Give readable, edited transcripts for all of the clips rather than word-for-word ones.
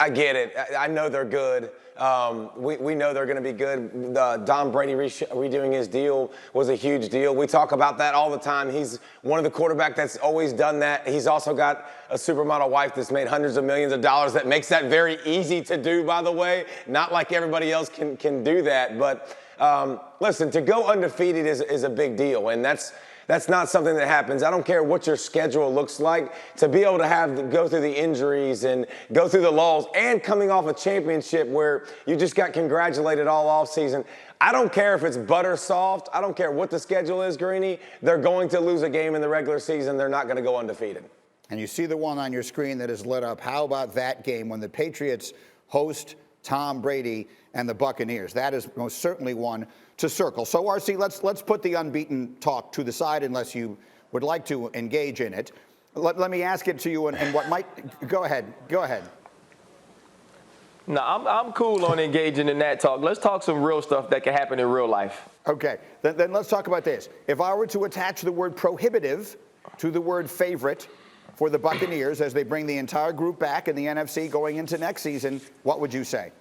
I get it. I know they're good. We know they're going to be good. Tom Brady redoing his deal was a huge deal. We talk about that all the time. He's one of the quarterbacks that's always done that. He's also got a supermodel wife that's made hundreds of millions of dollars. That makes that very easy to do, by the way. Not like everybody else can do that. But listen, to go undefeated is a big deal, and that's not something that happens. I don't care what your schedule looks like. To be able to go through the injuries and go through the lulls and coming off a championship where you just got congratulated all offseason. I don't care if it's butter soft. I don't care what the schedule is, Greeny. They're going to lose a game in the regular season. They're not going to go undefeated. And you see the one on your screen that is lit up. How about that game when the Patriots host Tom Brady and the Buccaneers? That is most certainly one to circle. So, RC, let's put the unbeaten talk to the side unless you would like to engage in it. Let me ask it to you and what might – go ahead. No, I'm cool on engaging in that talk. Let's talk some real stuff that can happen in real life. Okay. Then let's talk about this. If I were to attach the word prohibitive to the word favorite for the Buccaneers as they bring the entire group back in the NFC going into next season, what would you say?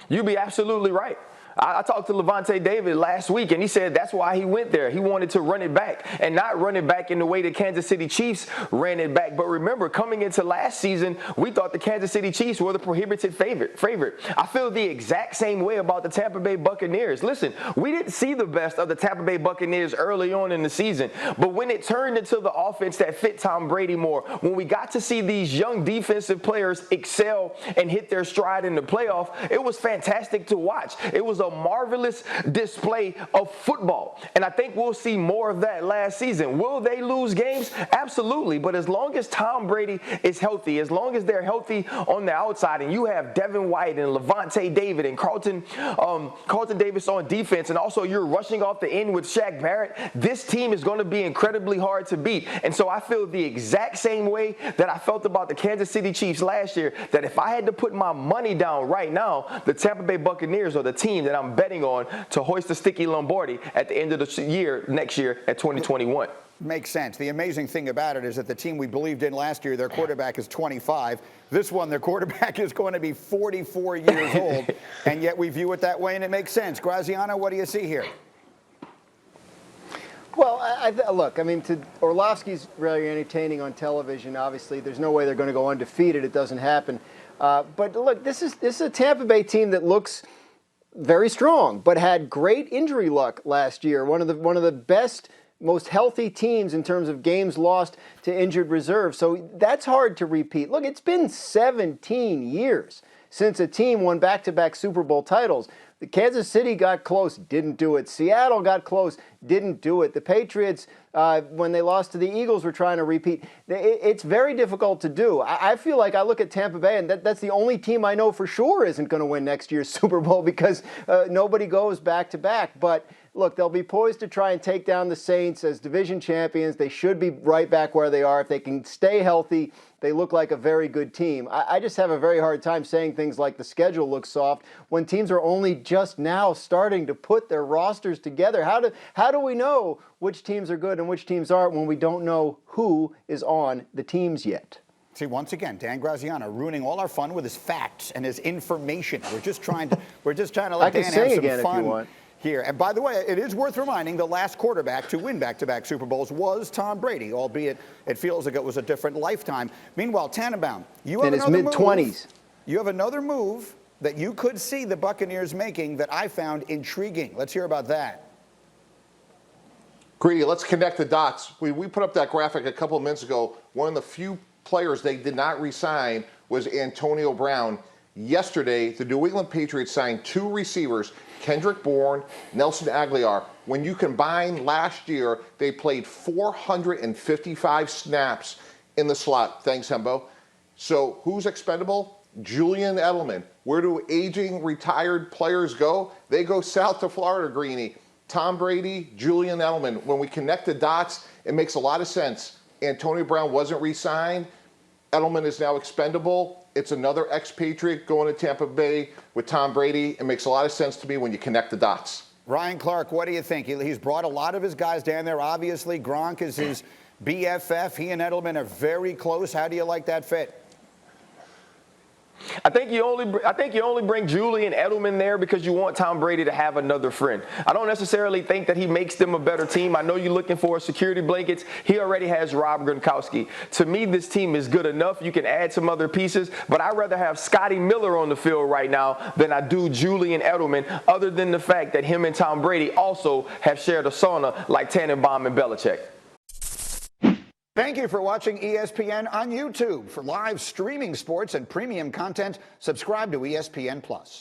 You'd be absolutely right. I talked to Levante David last week, and he said that's why he went there. He wanted to run it back, and not run it back in the way the Kansas City Chiefs ran it back. But remember, coming into last season, we thought the Kansas City Chiefs were the prohibited favorite. I feel the exact same way about the Tampa Bay Buccaneers. Listen, we didn't see the best of the Tampa Bay Buccaneers early on in the season, but when it turned into the offense that fit Tom Brady more, when we got to see these young defensive players excel and hit their stride in the playoff, it was fantastic to watch. It was a marvelous display of football, and I think we'll see more of that last season. Will they lose games? Absolutely, but as long as Tom Brady is healthy, as long as they're healthy on the outside, and you have Devin White and Levante David and Carlton Davis on defense, and also you're rushing off the end with Shaq Barrett, this team is going to be incredibly hard to beat. And so I feel the exact same way that I felt about the Kansas City Chiefs last year, that if I had to put my money down right now, the Tampa Bay Buccaneers are the team that I'm betting on to hoist the Sticky Lombardi at the end of the year, next year at 2021. Makes sense. The amazing thing about it is that the team we believed in last year, their quarterback is 25. This one, their quarterback is going to be 44 years old, and yet we view it that way, and it makes sense. Graziano, what do you see here? Well, look, I mean, Orlovsky's really entertaining on television. Obviously, there's no way they're going to go undefeated. It doesn't happen. But look, this is a Tampa Bay team that looks very strong, but had great injury luck last year. One of the best, most healthy teams in terms of games lost to injured reserve. So that's hard to repeat. Look, it's been 17 years since a team won back-to-back Super Bowl titles. The Kansas City got close, didn't do it. Seattle got close, didn't do it. The Patriots, when they lost to the Eagles, were trying to repeat. It's very difficult to do. I feel like I look at Tampa Bay, and that's the only team I know for sure isn't going to win next year's Super Bowl because nobody goes back-to-back. But look, they'll be poised to try and take down the Saints as division champions. They should be right back where they are. If they can stay healthy, they look like a very good team. I just have a very hard time saying things like the schedule looks soft when teams are only just now starting to put their rosters together. How do we know which teams are good and which teams aren't when we don't know who is on the teams yet? See, once again, Dan Graziano ruining all our fun with his facts and his information. We're just trying to let Dan have some fun if you want. Here. And by the way, it is worth reminding the last quarterback to win back-to-back Super Bowls was Tom Brady, albeit it feels like it was a different lifetime. Meanwhile, Tannenbaum, you have another mid-20s. You have another move that you could see the Buccaneers making that I found intriguing. Let's hear about that. Greedy, let's connect the dots. We put up that graphic a couple of minutes ago. One of the few players they did not re-sign was Antonio Brown. Yesterday, the New England Patriots signed 2 receivers, Kendrick Bourne, Nelson Aguilar. When you combine last year, they played 455 snaps in the slot. Thanks, Hembo. So who's expendable? Julian Edelman. Where do aging, retired players go? They go south to Florida, Greeny. Tom Brady, Julian Edelman. When we connect the dots, it makes a lot of sense. Antonio Brown wasn't re-signed. Edelman is now expendable. It's another expatriate going to Tampa Bay with Tom Brady. It makes a lot of sense to me when you connect the dots. Ryan Clark, what do you think? He's brought a lot of his guys down there. Obviously, Gronk is his BFF. He and Edelman are very close. How do you like that fit? think you only bring Julian Edelman there because you want Tom Brady to have another friend. I don't necessarily think that he makes them a better team. I know you're looking for security blankets. He already has Rob Gronkowski. To me, this team is good enough. You can add some other pieces, but I'd rather have Scotty Miller on the field right now than I do Julian Edelman, other than the fact that him and Tom Brady also have shared a sauna like Tannenbaum and Belichick. Thank you for watching ESPN on YouTube. For live streaming sports and premium content, subscribe to ESPN+.